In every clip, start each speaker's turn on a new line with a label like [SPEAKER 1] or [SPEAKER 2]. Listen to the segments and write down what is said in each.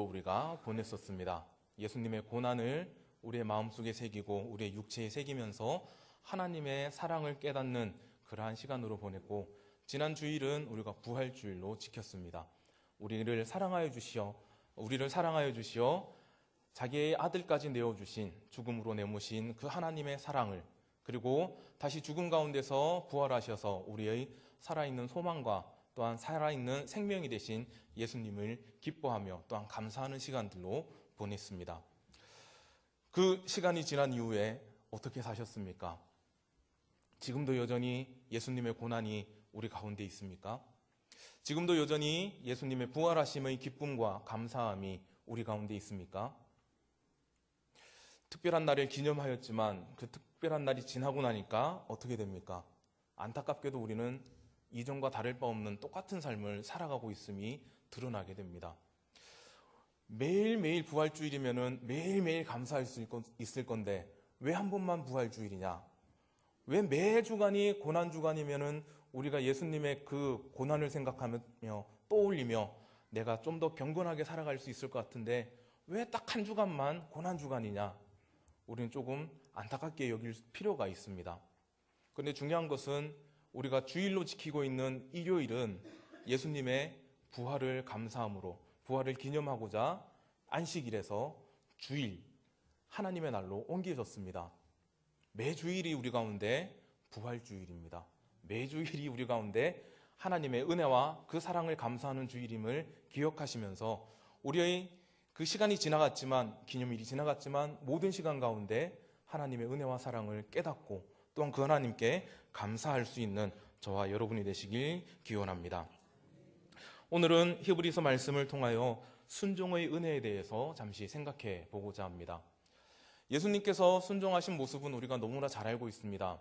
[SPEAKER 1] 우리가 보냈었습니다. 예수님의 고난을 우리의 마음속에 새기고 우리의 육체에 새기면서 하나님의 사랑을 깨닫는 그러한 시간으로 보냈고, 지난 주일은 우리가 부활주일로 지켰습니다. 우리를 사랑하여 주시어 자기의 아들까지 내어주신, 죽음으로 내모신 그 하나님의 사랑을, 그리고 다시 죽음 가운데서 부활하셔서 우리의 살아있는 소망과 또한 살아있는 생명이 되신 예수님을 기뻐하며 또한 감사하는 시간들로 보냈습니다. 그 시간이 지난 이후에 어떻게 사셨습니까? 지금도 여전히 예수님의 고난이 우리 가운데 있습니까? 지금도 여전히 예수님의 부활하심의 기쁨과 감사함이 우리 가운데 있습니까? 특별한 날을 기념하였지만 그 특별한 날이 지나고 나니까 어떻게 됩니까? 안타깝게도 우리는 이전과 다를 바 없는 똑같은 삶을 살아가고 있음이 드러나게 됩니다. 매일매일 부활주일이면 매일매일 감사할 수 있을 건데 왜 한 번만 부활주일이냐? 왜 매 주간이 고난주간이면 우리가 예수님의 그 고난을 생각하며 떠올리며 내가 좀 더 경건하게 살아갈 수 있을 것 같은데 왜 딱 한 주간만 고난주간이냐? 우리는 조금 안타깝게 여길 필요가 있습니다. 그런데 중요한 것은 우리가 주일로 지키고 있는 일요일은 예수님의 부활을 감사함으로, 부활을 기념하고자 안식일에서 주일, 하나님의 날로 옮겨졌습니다. 매주일이 우리 가운데 부활주일입니다. 매주일이 우리 가운데 하나님의 은혜와 그 사랑을 감사하는 주일임을 기억하시면서 우리의 그 시간이 지나갔지만, 기념일이 지나갔지만 모든 시간 가운데 하나님의 은혜와 사랑을 깨닫고 또한 그 하나님께 감사할 수 있는 저와 여러분이 되시길 기원합니다. 오늘은 히브리서 말씀을 통하여 순종의 은혜에 대해서 잠시 생각해 보고자 합니다. 예수님께서 순종하신 모습은 우리가 너무나 잘 알고 있습니다.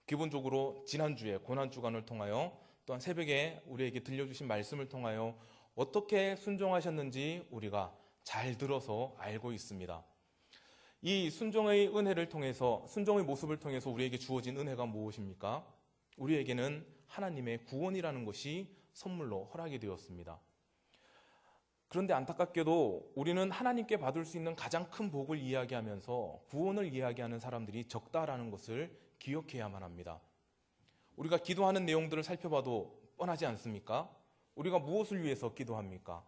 [SPEAKER 1] 기본적으로 지난주에 고난주간을 통하여 또한 새벽에 우리에게 들려주신 말씀을 통하여 어떻게 순종하셨는지 우리가 잘 들어서 알고 있습니다. 이 순종의 은혜를 통해서, 순종의 모습을 통해서 우리에게 주어진 은혜가 무엇입니까? 우리에게는 하나님의 구원이라는 것이 선물로 허락이 되었습니다. 그런데 안타깝게도 우리는 하나님께 받을 수 있는 가장 큰 복을 이야기하면서 구원을 이야기하는 사람들이 적다라는 것을 기억해야만 합니다. 우리가 기도하는 내용들을 살펴봐도 뻔하지 않습니까? 우리가 무엇을 위해서 기도합니까?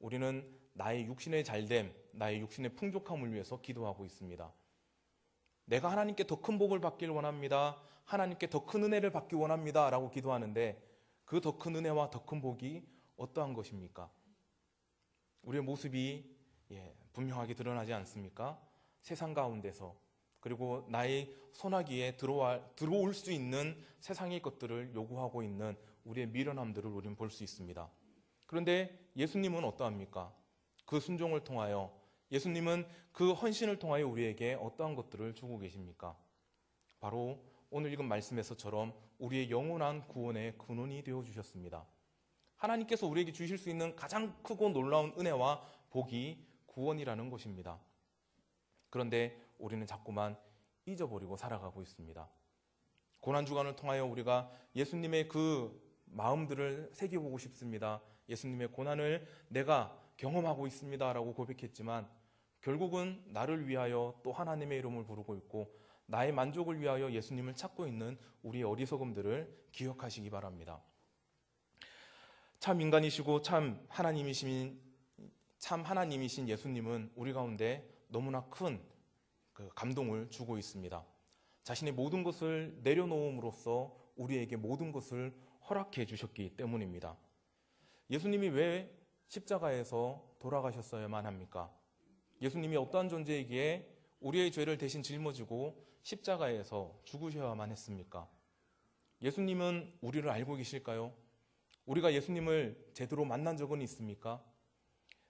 [SPEAKER 1] 우리는 나의 육신의 잘됨, 나의 육신의 풍족함을 위해서 기도하고 있습니다. 내가 하나님께 더 큰 복을 받길 원합니다. 하나님께 더 큰 은혜를 받기 원합니다. 라고 기도하는데 그 더 큰 은혜와 더 큰 복이 어떠한 것입니까? 우리의 모습이 분명하게 드러나지 않습니까? 세상 가운데서, 그리고 나의 손아귀에 들어올 수 있는 세상의 것들을 요구하고 있는 우리의 미련함들을 우리는 볼 수 있습니다. 그런데 예수님은 어떠합니까? 그 순종을 통하여, 예수님은 그 헌신을 통하여 우리에게 어떠한 것들을 주고 계십니까? 바로 오늘 읽은 말씀에서처럼 우리의 영원한 구원의 근원이 되어주셨습니다. 하나님께서 우리에게 주실 수 있는 가장 크고 놀라운 은혜와 복이 구원이라는 것입니다. 그런데 우리는 자꾸만 잊어버리고 살아가고 있습니다. 고난주간을 통하여 우리가 예수님의 그 마음들을 새겨보고 싶습니다. 예수님의 고난을 내가 경험하고 있습니다 라고 고백했지만 결국은 나를 위하여 또 하나님의 이름을 부르고 있고 나의 만족을 위하여 예수님을 찾고 있는 우리의 어리석음들을 기억하시기 바랍니다. 참 인간이시고 참 하나님이신 예수님은 우리 가운데 너무나 큰 감동을 주고 있습니다. 자신의 모든 것을 내려놓음으로써 우리에게 모든 것을 허락해 주셨기 때문입니다. 예수님이 왜 십자가에서 돌아가셨어야만 합니까? 예수님이 어떠한 존재이기에 우리의 죄를 대신 짊어지고 십자가에서 죽으셔야만 했습니까? 예수님은 우리를 알고 계실까요? 우리가 예수님을 제대로 만난 적은 있습니까?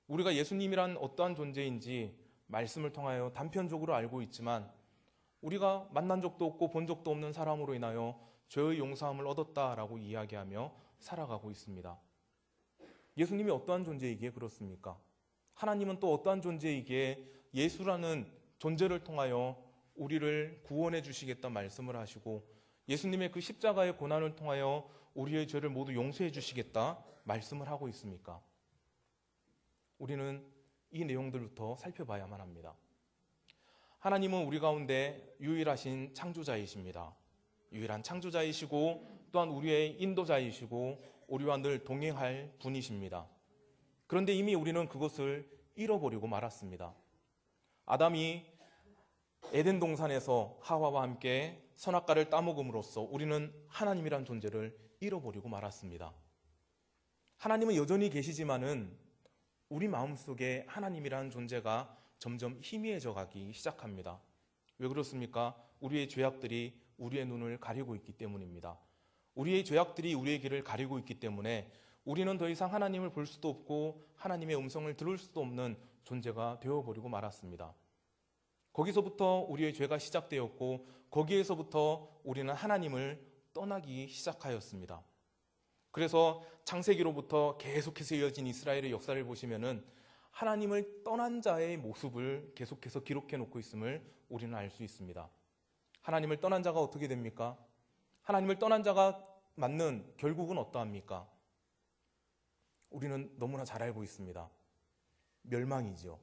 [SPEAKER 1] 우리가 예수님이란 어떠한 존재인지 말씀을 통하여 단편적으로 알고 있지만 우리가 만난 적도 없고 본 적도 없는 사람으로 인하여 죄의 용서함을 얻었다라고 이야기하며 살아가고 있습니다. 예수님이 어떠한 존재이기에 그렇습니까? 하나님은 또 어떠한 존재이기에 예수라는 존재를 통하여 우리를 구원해 주시겠다 말씀을 하시고 예수님의 그 십자가의 고난을 통하여 우리의 죄를 모두 용서해 주시겠다 말씀을 하고 있습니까? 우리는 이 내용들부터 살펴봐야만 합니다. 하나님은 우리 가운데 유일하신 창조자이십니다. 유일한 창조자이시고 또한 우리의 인도자이시고 우리와 늘 동행할 분이십니다. 그런데 이미 우리는 그것을 잃어버리고 말았습니다. 아담이 에덴 동산에서 하와와 함께 선악과를 따먹음으로써 우리는 하나님이란 존재를 잃어버리고 말았습니다. 하나님은 여전히 계시지만은 우리 마음속에 하나님이란 존재가 점점 희미해져 가기 시작합니다. 왜 그렇습니까? 우리의 죄악들이 우리의 눈을 가리고 있기 때문입니다. 우리의 죄악들이 우리의 길을 가리고 있기 때문에 우리는 더 이상 하나님을 볼 수도 없고 하나님의 음성을 들을 수도 없는 존재가 되어버리고 말았습니다. 거기서부터 우리의 죄가 시작되었고 거기에서부터 우리는 하나님을 떠나기 시작하였습니다. 그래서 창세기로부터 계속해서 이어진 이스라엘의 역사를 보시면은 하나님을 떠난 자의 모습을 계속해서 기록해 놓고 있음을 우리는 알 수 있습니다. 하나님을 떠난 자가 어떻게 됩니까? 하나님을 떠난 자가 맞는 결국은 어떠합니까? 우리는 너무나 잘 알고 있습니다. 멸망이죠.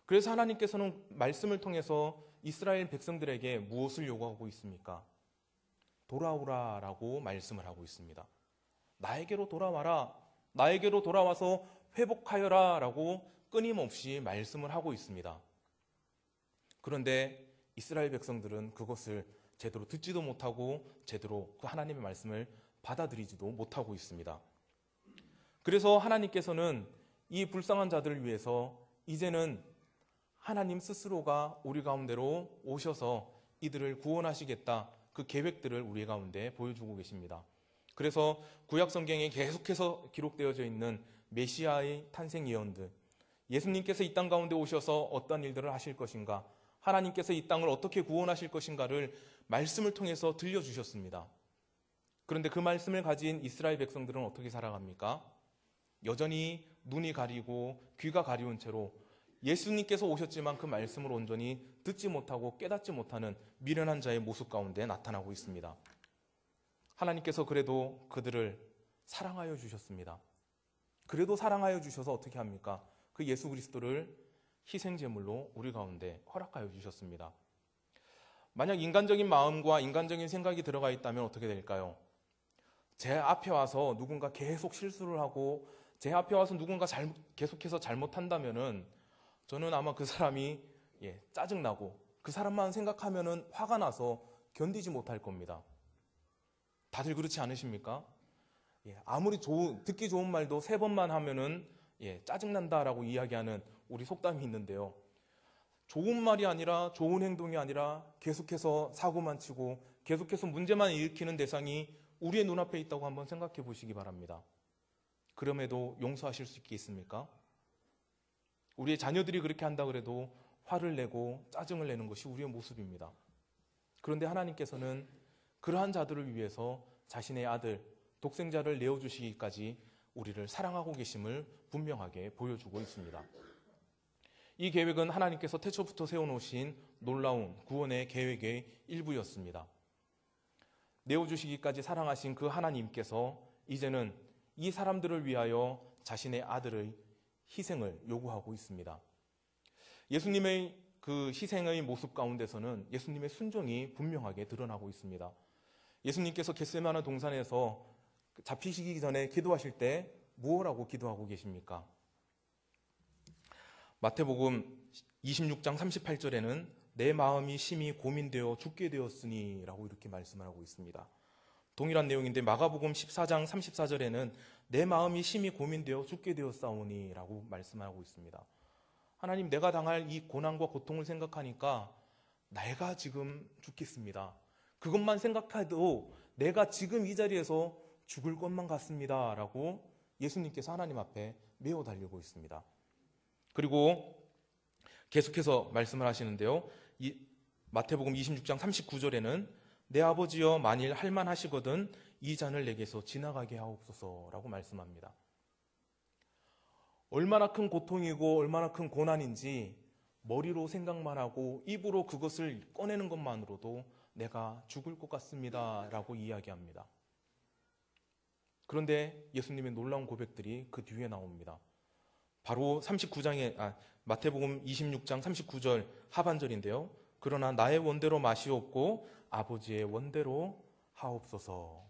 [SPEAKER 1] 그래서 하나님께서는 말씀을 통해서 이스라엘 백성들에게 무엇을 요구하고 있습니까? 돌아오라라고 말씀을 하고 있습니다. 나에게로 돌아와라. 나에게로 돌아와서 회복하여라 라고 끊임없이 말씀을 하고 있습니다. 그런데 이스라엘 백성들은 그것을 제대로 듣지도 못하고 제대로 그 하나님의 말씀을 받아들이지도 못하고 있습니다. 그래서 하나님께서는 이 불쌍한 자들을 위해서 이제는 하나님 스스로가 우리 가운데로 오셔서 이들을 구원하시겠다, 그 계획들을 우리 가운데 보여주고 계십니다. 그래서 구약 성경에 계속해서 기록되어져 있는 메시아의 탄생 예언들, 예수님께서 이 땅 가운데 오셔서 어떤 일들을 하실 것인가, 하나님께서 이 땅을 어떻게 구원하실 것인가를 말씀을 통해서 들려주셨습니다. 그런데 그 말씀을 가진 이스라엘 백성들은 어떻게 살아갑니까? 여전히 눈이 가리고 귀가 가리운 채로 예수님께서 오셨지만 그 말씀을 온전히 듣지 못하고 깨닫지 못하는 미련한 자의 모습 가운데 나타나고 있습니다. 하나님께서 그래도 그들을 사랑하여 주셨습니다. 그래도 사랑하여 주셔서 어떻게 합니까? 그 예수 그리스도를 희생제물로 우리 가운데 허락하여 주셨습니다. 만약 인간적인 마음과 인간적인 생각이 들어가 있다면 어떻게 될까요? 제 앞에 와서 누군가 계속 실수를 하고 제 앞에 와서 누군가 계속해서 잘못한다면은 저는 아마 그 사람이 짜증나고 그 사람만 생각하면은 화가 나서 견디지 못할 겁니다. 다들 그렇지 않으십니까? 아무리 듣기 좋은 말도 3번만 하면은 짜증난다라고 이야기하는 우리 속담이 있는데요. 좋은 말이 아니라 좋은 행동이 아니라 계속해서 사고만 치고 계속해서 문제만 일으키는 대상이 우리의 눈앞에 있다고 한번 생각해 보시기 바랍니다. 그럼에도 용서하실 수 있겠습니까? 우리의 자녀들이 그렇게 한다 그래도 화를 내고 짜증을 내는 것이 우리의 모습입니다. 그런데 하나님께서는 그러한 자들을 위해서 자신의 아들, 독생자를 내어주시기까지 우리를 사랑하고 계심을 분명하게 보여주고 있습니다. 이 계획은 하나님께서 태초부터 세워놓으신 놀라운 구원의 계획의 일부였습니다. 내어주시기까지 사랑하신 그 하나님께서 이제는 이 사람들을 위하여 자신의 아들의 희생을 요구하고 있습니다. 예수님의 그 희생의 모습 가운데서는 예수님의 순종이 분명하게 드러나고 있습니다. 예수님께서 겟세마네 동산에서 잡히시기 전에 기도하실 때 무엇라고 기도하고 계십니까? 마태복음 26장 38절에는 내 마음이 심히 고민되어 죽게 되었으니 라고 이렇게 말씀을 하고 있습니다. 동일한 내용인데 마가복음 14장 34절에는 내 마음이 심히 고민되어 죽게 되었사오니 라고 말씀하고 있습니다. 하나님, 내가 당할 이 고난과 고통을 생각하니까 내가 지금 죽겠습니다. 그것만 생각해도 내가 지금 이 자리에서 죽을 것만 같습니다 라고 예수님께서 하나님 앞에 메어 달리고 있습니다. 그리고 계속해서 말씀을 하시는데요. 마태복음 26장 39절에는 내 아버지여 만일 할만하시거든 이 잔을 내게서 지나가게 하옵소서라고 말씀합니다. 얼마나 큰 고통이고 얼마나 큰 고난인지 머리로 생각만 하고 입으로 그것을 꺼내는 것만으로도 내가 죽을 것 같습니다 라고 이야기합니다. 그런데 예수님의 놀라운 고백들이 그 뒤에 나옵니다. 바로 마태복음 26장 39절 하반절인데요. 그러나 나의 원대로 마시옵고 아버지의 원대로 하옵소서.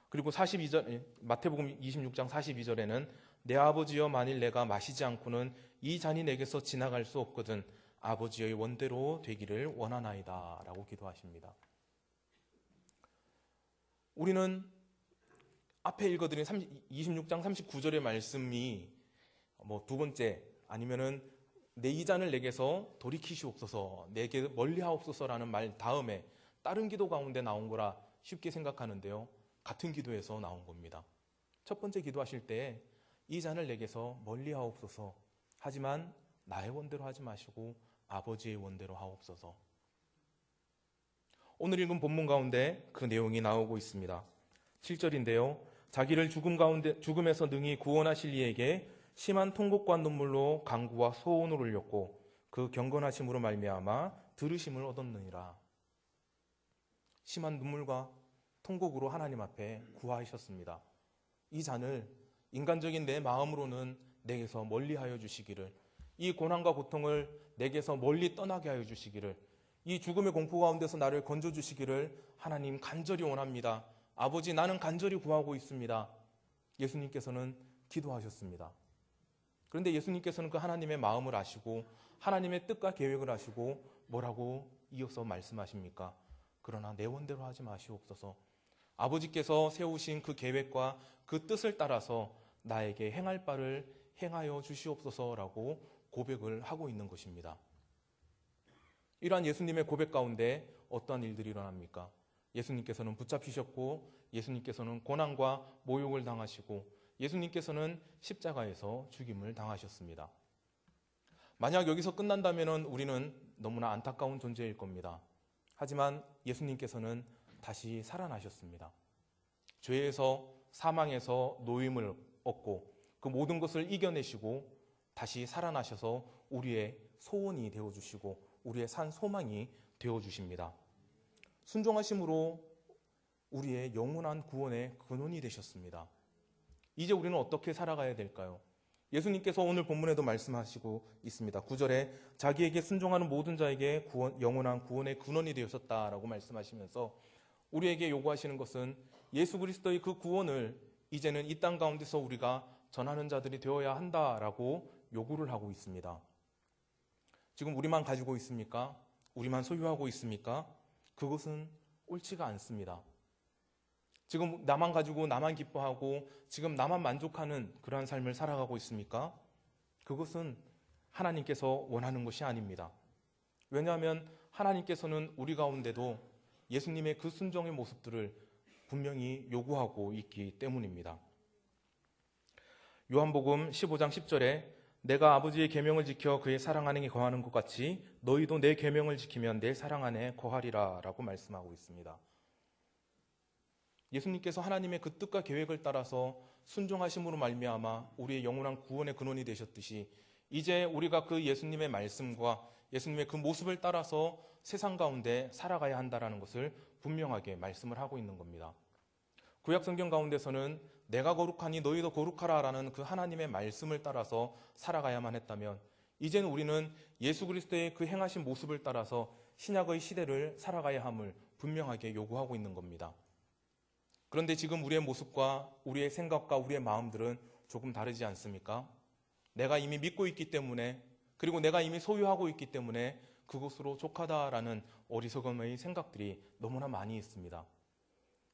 [SPEAKER 1] 그리고 42절, 마태복음 26장 42절에는 내 아버지여 만일 내가 마시지 않고는 이 잔이 내게서 지나갈 수 없거든 아버지의 원대로 되기를 원하나이다 라고 기도하십니다. 우리는 앞에 읽어드린 26장 39절의 말씀이 두 번째 아니면은 내 이 잔을 내게서 돌이키시옵소서, 내게 멀리하옵소서라는 말 다음에 다른 기도 가운데 나온 거라 쉽게 생각하는데요. 같은 기도에서 나온 겁니다. 첫 번째 기도하실 때 이 잔을 내게서 멀리하옵소서, 하지만 나의 원대로 하지 마시고 아버지의 원대로 하옵소서. 오늘 읽은 본문 가운데 그 내용이 나오고 있습니다. 7절인데요. 자기를 죽음에서 능히 구원하실 이에게 심한 통곡과 눈물로 간구와 소원을 올렸고 그 경건하심으로 말미암아 들으심을 얻었느니라. 심한 눈물과 통곡으로 하나님 앞에 구하셨습니다. 이 잔을 인간적인 내 마음으로는 내게서 멀리하여 주시기를, 이 고난과 고통을 내게서 멀리 떠나게 하여 주시기를, 이 죽음의 공포 가운데서 나를 건져주시기를 하나님 간절히 원합니다. 아버지, 나는 간절히 구하고 있습니다. 예수님께서는 기도하셨습니다. 그런데 예수님께서는 그 하나님의 마음을 아시고 하나님의 뜻과 계획을 아시고 뭐라고 이어서 말씀하십니까? 그러나 내 원대로 하지 마시옵소서. 아버지께서 세우신 그 계획과 그 뜻을 따라서 나에게 행할 바를 행하여 주시옵소서라고 고백을 하고 있는 것입니다. 이러한 예수님의 고백 가운데 어떠한 일들이 일어납니까? 예수님께서는 붙잡히셨고, 예수님께서는 고난과 모욕을 당하시고, 예수님께서는 십자가에서 죽임을 당하셨습니다. 만약 여기서 끝난다면 우리는 너무나 안타까운 존재일 겁니다. 하지만 예수님께서는 다시 살아나셨습니다. 죄에서, 사망에서 노임을 얻고 그 모든 것을 이겨내시고 다시 살아나셔서 우리의 소원이 되어주시고 우리의 산 소망이 되어주십니다. 순종하심으로 우리의 영원한 구원의 근원이 되셨습니다. 이제 우리는 어떻게 살아가야 될까요? 예수님께서 오늘 본문에도 말씀하시고 있습니다. 9절에 자기에게 순종하는 모든 자에게 영원한 구원의 근원이 되셨다라고 말씀하시면서 우리에게 요구하시는 것은 예수 그리스도의 그 구원을 이제는 이 땅 가운데서 우리가 전하는 자들이 되어야 한다라고 요구를 하고 있습니다. 지금 우리만 가지고 있습니까? 우리만 소유하고 있습니까? 그것은 옳지가 않습니다. 지금 나만 가지고 나만 기뻐하고 지금 나만 만족하는 그러한 삶을 살아가고 있습니까? 그것은 하나님께서 원하는 것이 아닙니다. 왜냐하면 하나님께서는 우리 가운데도 예수님의 그 순종의 모습들을 분명히 요구하고 있기 때문입니다. 요한복음 15장 10절에 내가 아버지의 계명을 지켜 그의 사랑 안에 거하는 것 같이 너희도 내 계명을 지키면 내 사랑 안에 거하리라 라고 말씀하고 있습니다. 예수님께서 하나님의 그 뜻과 계획을 따라서 순종하심으로 말미암아 우리의 영원한 구원의 근원이 되셨듯이 이제 우리가 그 예수님의 말씀과 예수님의 그 모습을 따라서 세상 가운데 살아가야 한다는 것을 분명하게 말씀을 하고 있는 겁니다. 구약 성경 가운데서는 내가 거룩하니 너희도 거룩하라 라는 그 하나님의 말씀을 따라서 살아가야만 했다면 이제는 우리는 예수 그리스도의 그 행하신 모습을 따라서 신약의 시대를 살아가야 함을 분명하게 요구하고 있는 겁니다. 그런데 지금 우리의 모습과 우리의 생각과 우리의 마음들은 조금 다르지 않습니까? 내가 이미 믿고 있기 때문에, 그리고 내가 이미 소유하고 있기 때문에 그것으로 족하다라는 어리석음의 생각들이 너무나 많이 있습니다.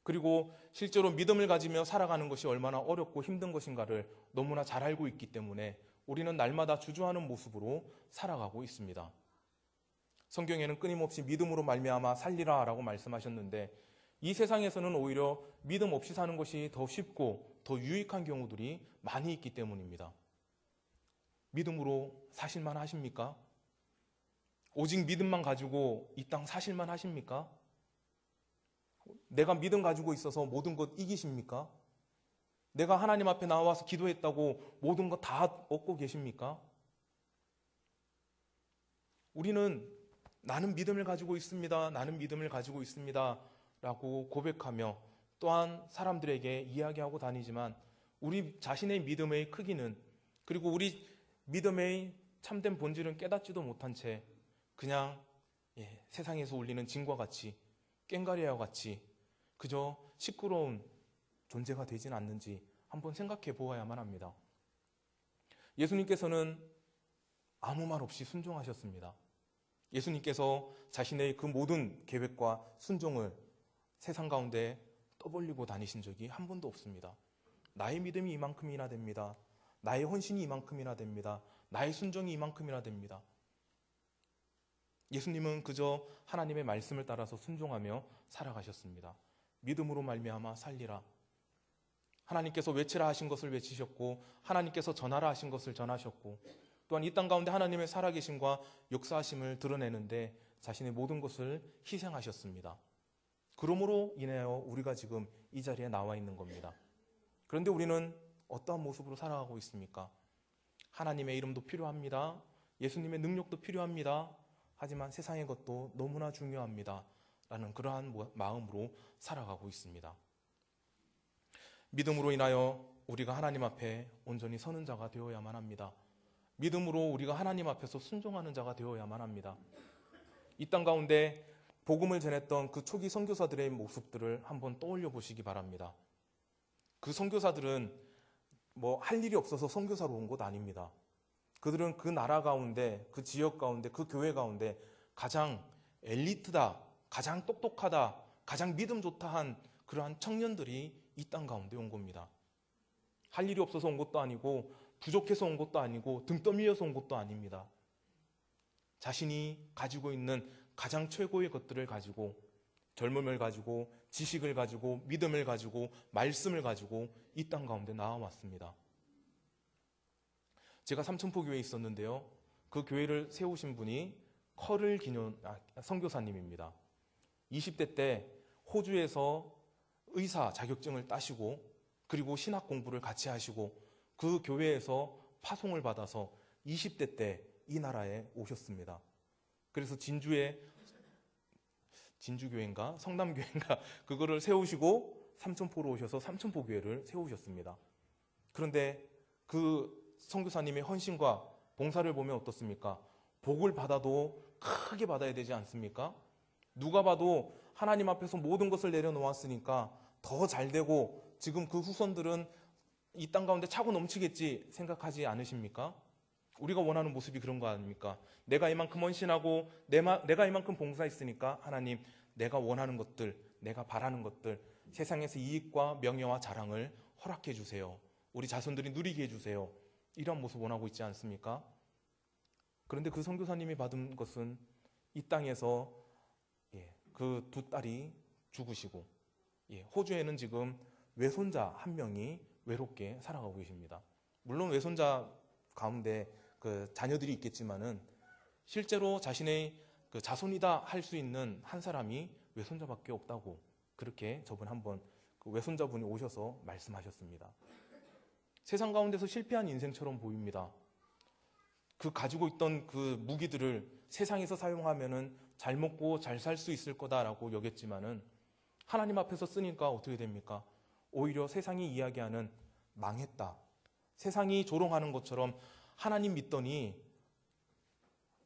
[SPEAKER 1] 그리고 실제로 믿음을 가지며 살아가는 것이 얼마나 어렵고 힘든 것인가를 너무나 잘 알고 있기 때문에 우리는 날마다 주저하는 모습으로 살아가고 있습니다. 성경에는 끊임없이 믿음으로 말미암아 살리라 라고 말씀하셨는데 이 세상에서는 오히려 믿음 없이 사는 것이 더 쉽고 더 유익한 경우들이 많이 있기 때문입니다. 믿음으로 사실만 하십니까? 오직 믿음만 가지고 이 땅 사실만 하십니까? 내가 믿음 가지고 있어서 모든 것 이기십니까? 내가 하나님 앞에 나와서 기도했다고 모든 것 다 얻고 계십니까? 우리는 나는 믿음을 가지고 있습니다. 나는 믿음을 가지고 있습니다. 라고 고백하며 또한 사람들에게 이야기하고 다니지만 우리 자신의 믿음의 크기는 그리고 우리 믿음의 참된 본질은 깨닫지도 못한 채 그냥 세상에서 울리는 징과 같이 꽹과리와 같이 그저 시끄러운 존재가 되진 않는지 한번 생각해 보아야만 합니다. 예수님께서는 아무 말 없이 순종하셨습니다. 예수님께서 자신의 그 모든 계획과 순종을 세상 가운데 떠벌리고 다니신 적이 한 번도 없습니다. 나의 믿음이 이만큼이나 됩니다. 나의 헌신이 이만큼이나 됩니다. 나의 순종이 이만큼이나 됩니다. 예수님은 그저 하나님의 말씀을 따라서 순종하며 살아가셨습니다. 믿음으로 말미암아 살리라. 하나님께서 외치라 하신 것을 외치셨고 하나님께서 전하라 하신 것을 전하셨고 또한 이 땅 가운데 하나님의 살아계심과 역사하심을 드러내는데 자신의 모든 것을 희생하셨습니다. 그러므로 인하여 우리가 지금 이 자리에 나와 있는 겁니다. 그런데 우리는 어떠한 모습으로 살아가고 있습니까? 하나님의 이름도 필요합니다. 예수님의 능력도 필요합니다. 하지만 세상의 것도 너무나 중요합니다. 라는 그러한 마음으로 살아가고 있습니다. 믿음으로 인하여 우리가 하나님 앞에 온전히 서는 자가 되어야만 합니다. 믿음으로 우리가 하나님 앞에서 순종하는 자가 되어야만 합니다. 이 땅 가운데 복음을 전했던 그 초기 선교사들의 모습들을 한번 떠올려 보시기 바랍니다. 그 선교사들은 할 일이 없어서 선교사로 온 것 아닙니다. 그들은 그 나라 가운데, 그 지역 가운데, 그 교회 가운데 가장 엘리트다, 가장 똑똑하다, 가장 믿음 좋다 한 그러한 청년들이 이 땅 가운데 온 겁니다. 할 일이 없어서 온 것도 아니고 부족해서 온 것도 아니고 등 떠밀려서 온 것도 아닙니다. 자신이 가지고 있는 가장 최고의 것들을 가지고 젊음을 가지고 지식을 가지고 믿음을 가지고 말씀을 가지고 이 땅 가운데 나와왔습니다. 제가 삼천포교회에 있었는데요. 그 교회를 세우신 분이 커를 기년 선교사님입니다. 20대 때 호주에서 의사 자격증을 따시고 그리고 신학 공부를 같이 하시고 그 교회에서 파송을 받아서 20대 때 이 나라에 오셨습니다. 그래서 진주교회인가 성남교회인가 그거를 세우시고 삼천포로 오셔서 삼천포교회를 세우셨습니다. 그런데 그 선교사님의 헌신과 봉사를 보면 어떻습니까? 복을 받아도 크게 받아야 되지 않습니까? 누가 봐도 하나님 앞에서 모든 것을 내려놓았으니까 더 잘되고 지금 그 후손들은 이 땅 가운데 차고 넘치겠지 생각하지 않으십니까? 우리가 원하는 모습이 그런 거 아닙니까? 내가 이만큼 헌신하고 내가 이만큼 봉사했으니까 하나님 내가 원하는 것들, 내가 바라는 것들 세상에서 이익과 명예와 자랑을 허락해 주세요. 우리 자손들이 누리게 해주세요. 이런 모습 원하고 있지 않습니까? 그런데 그 선교사님이 받은 것은 이 땅에서 그 두 딸이 죽으시고 호주에는 지금 외손자 한 명이 외롭게 살아가고 계십니다. 물론 외손자 가운데 그 자녀들이 있겠지만은 실제로 자신의 그 자손이다 할 수 있는 한 사람이 외손자밖에 없다고 그렇게 저번 한번 그 외손자분이 오셔서 말씀하셨습니다. 세상 가운데서 실패한 인생처럼 보입니다. 그 가지고 있던 그 무기들을 세상에서 사용하면은 잘 먹고 잘 살 수 있을 거다라고 여겼지만은 하나님 앞에서 쓰니까 어떻게 됩니까? 오히려 세상이 이야기하는 망했다. 세상이 조롱하는 것처럼 하나님 믿더니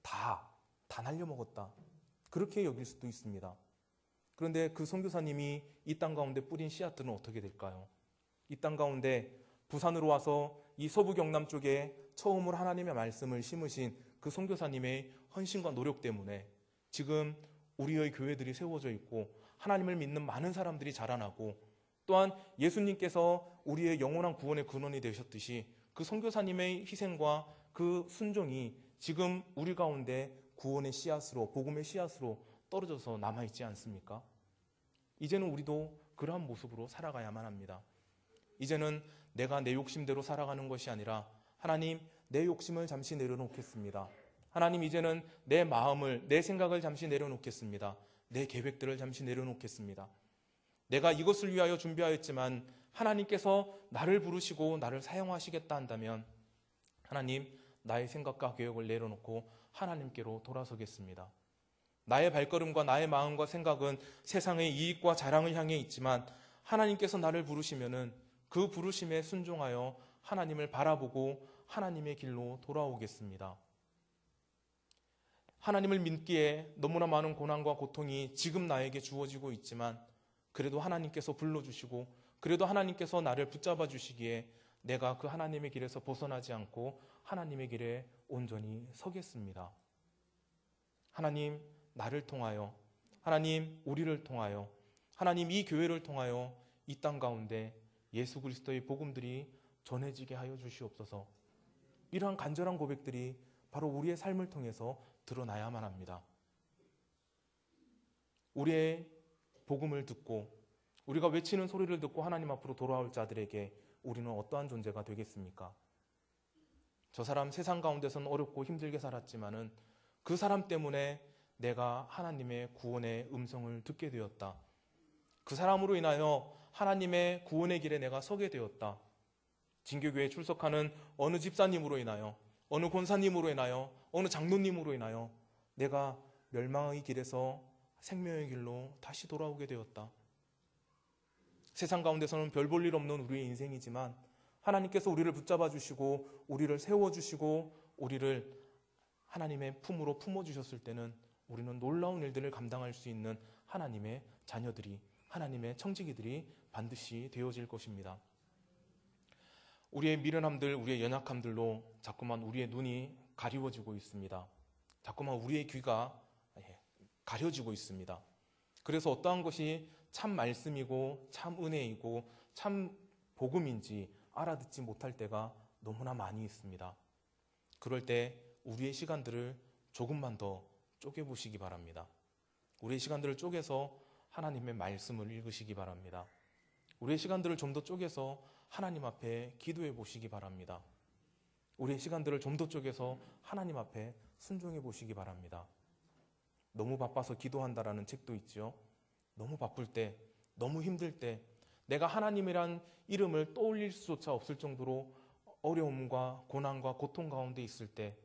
[SPEAKER 1] 다 날려먹었다. 그렇게 여길 수도 있습니다. 그런데 그 선교사님이 이 땅 가운데 뿌린 씨앗들은 어떻게 될까요? 이 땅 가운데 부산으로 와서 이 서부 경남 쪽에 처음으로 하나님의 말씀을 심으신 그 선교사님의 헌신과 노력 때문에 지금 우리의 교회들이 세워져 있고 하나님을 믿는 많은 사람들이 자라나고 또한 예수님께서 우리의 영원한 구원의 근원이 되셨듯이 그 선교사님의 희생과 그 순종이 지금 우리 가운데 구원의 씨앗으로 복음의 씨앗으로 떨어져서 남아있지 않습니까? 이제는 우리도 그러한 모습으로 살아가야만 합니다. 이제는 내가 내 욕심대로 살아가는 것이 아니라 하나님 내 욕심을 잠시 내려놓겠습니다. 하나님 이제는 내 마음을 내 생각을 잠시 내려놓겠습니다. 내 계획들을 잠시 내려놓겠습니다. 내가 이것을 위하여 준비하였지만 하나님께서 나를 부르시고 나를 사용하시겠다 한다면 하나님 나의 생각과 계획을 내려놓고 하나님께로 돌아서겠습니다. 나의 발걸음과 나의 마음과 생각은 세상의 이익과 자랑을 향해 있지만 하나님께서 나를 부르시면은 그 부르심에 순종하여 하나님을 바라보고 하나님의 길로 돌아오겠습니다. 하나님을 믿기에 너무나 많은 고난과 고통이 지금 나에게 주어지고 있지만 그래도 하나님께서 불러주시고 그래도 하나님께서 나를 붙잡아 주시기에 내가 그 하나님의 길에서 벗어나지 않고 하나님의 길에 온전히 서겠습니다. 하나님, 나를 통하여, 하나님, 우리를 통하여, 하나님, 이 교회를 통하여 이 땅 가운데 예수 그리스도의 복음들이 전해지게 하여 주시옵소서. 이러한 간절한 고백들이 바로 우리의 삶을 통해서 드러나야만 합니다. 우리의 복음을 듣고 우리가 외치는 소리를 듣고 하나님 앞으로 돌아올 자들에게 우리는 어떠한 존재가 되겠습니까? 저 사람 세상 가운데서는 어렵고 힘들게 살았지만은 그 사람 때문에 내가 하나님의 구원의 음성을 듣게 되었다. 그 사람으로 인하여 하나님의 구원의 길에 내가 서게 되었다. 진교교회에 출석하는 어느 집사님으로 인하여, 어느 권사님으로 인하여, 어느 장로님으로 인하여 내가 멸망의 길에서 생명의 길로 다시 돌아오게 되었다. 세상 가운데서는 별 볼 일 없는 우리의 인생이지만 하나님께서 우리를 붙잡아 주시고 우리를 세워주시고 우리를 하나님의 품으로 품어주셨을 때는 우리는 놀라운 일들을 감당할 수 있는 하나님의 자녀들이, 하나님의 청지기들이 반드시 되어질 것입니다. 우리의 미련함들, 우리의 연약함들로 자꾸만 우리의 눈이 가리워지고 있습니다. 자꾸만 우리의 귀가 가려지고 있습니다. 그래서 어떠한 것이 참 말씀이고 참 은혜이고 참 복음인지 알아듣지 못할 때가 너무나 많이 있습니다. 그럴 때 우리의 시간들을 조금만 더 쪼개보시기 바랍니다. 우리의 시간들을 쪼개서 하나님의 말씀을 읽으시기 바랍니다. 우리의 시간들을 좀 더 쪼개서 하나님 앞에 기도해 보시기 바랍니다. 우리의 시간들을 좀 더 쪼개서 하나님 앞에 순종해 보시기 바랍니다. 너무 바빠서 기도한다라는 책도 있죠. 너무 바쁠 때, 너무 힘들 때, 내가 하나님이란 이름을 떠올릴 수조차 없을 정도로 어려움과 고난과 고통 가운데 있을 때,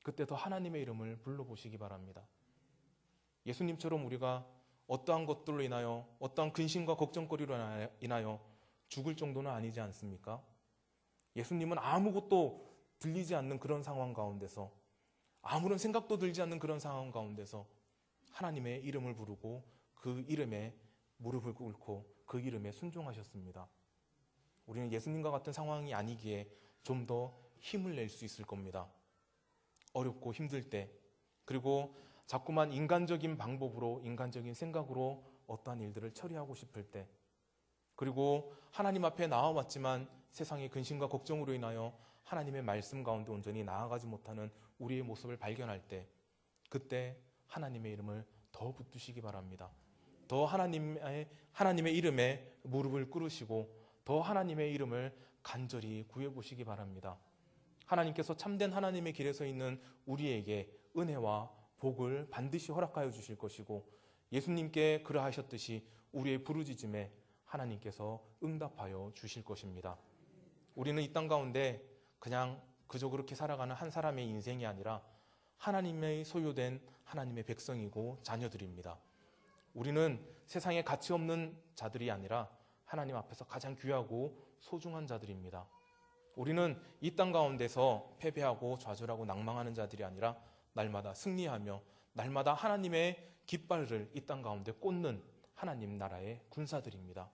[SPEAKER 1] 그때 더 하나님의 이름을 불러보시기 바랍니다. 예수님처럼 우리가 어떠한 것들로 인하여, 어떠한 근심과 걱정거리로 인하여 죽을 정도는 아니지 않습니까? 예수님은 아무것도 들리지 않는 그런 상황 가운데서, 아무런 생각도 들지 않는 그런 상황 가운데서 하나님의 이름을 부르고 그 이름에 무릎을 꿇고 그 이름에 순종하셨습니다. 우리는 예수님과 같은 상황이 아니기에 좀 더 힘을 낼 수 있을 겁니다. 어렵고 힘들 때, 그리고 자꾸만 인간적인 방법으로, 인간적인 생각으로 어떠한 일들을 처리하고 싶을 때, 그리고 하나님 앞에 나와왔지만 세상의 근심과 걱정으로 인하여 하나님의 말씀 가운데 온전히 나아가지 못하는 우리의 모습을 발견할 때, 그때 하나님의 이름을 더 붙드시기 바랍니다. 더 하나님의 이름에 무릎을 꿇으시고 더 하나님의 이름을 간절히 구해보시기 바랍니다. 하나님께서 참된 하나님의 길에 서 있는 우리에게 은혜와 복을 반드시 허락하여 주실 것이고, 예수님께 그러하셨듯이 우리의 부르짖음에 하나님께서 응답하여 주실 것입니다. 우리는 이 땅 가운데 그냥 그저 그렇게 살아가는 한 사람의 인생이 아니라 하나님의 소유된 하나님의 백성이고 자녀들입니다. 우리는 세상에 가치 없는 자들이 아니라 하나님 앞에서 가장 귀하고 소중한 자들입니다. 우리는 이 땅 가운데서 패배하고 좌절하고 낭망하는 자들이 아니라 날마다 승리하며 날마다 하나님의 깃발을 이 땅 가운데 꽂는 하나님 나라의 군사들입니다.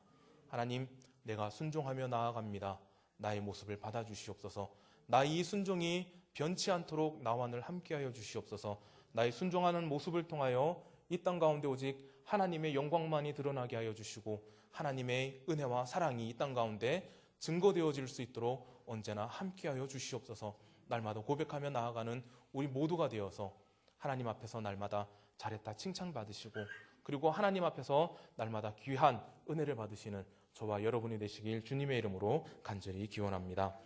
[SPEAKER 1] 하나님, 내가 순종하며 나아갑니다. 나의 모습을 받아주시옵소서. 나의 이 순종이 변치 않도록 나와 늘 함께하여 주시옵소서. 나의 순종하는 모습을 통하여 이 땅 가운데 오직 하나님의 영광만이 드러나게 하여 주시고 하나님의 은혜와 사랑이 이 땅 가운데 증거되어질 수 있도록 언제나 함께하여 주시옵소서. 날마다 고백하며 나아가는 우리 모두가 되어서 하나님 앞에서 날마다 잘했다 칭찬받으시고, 그리고 하나님 앞에서 날마다 귀한 은혜를 받으시는 저와 여러분이 되시길 주님의 이름으로 간절히 기원합니다.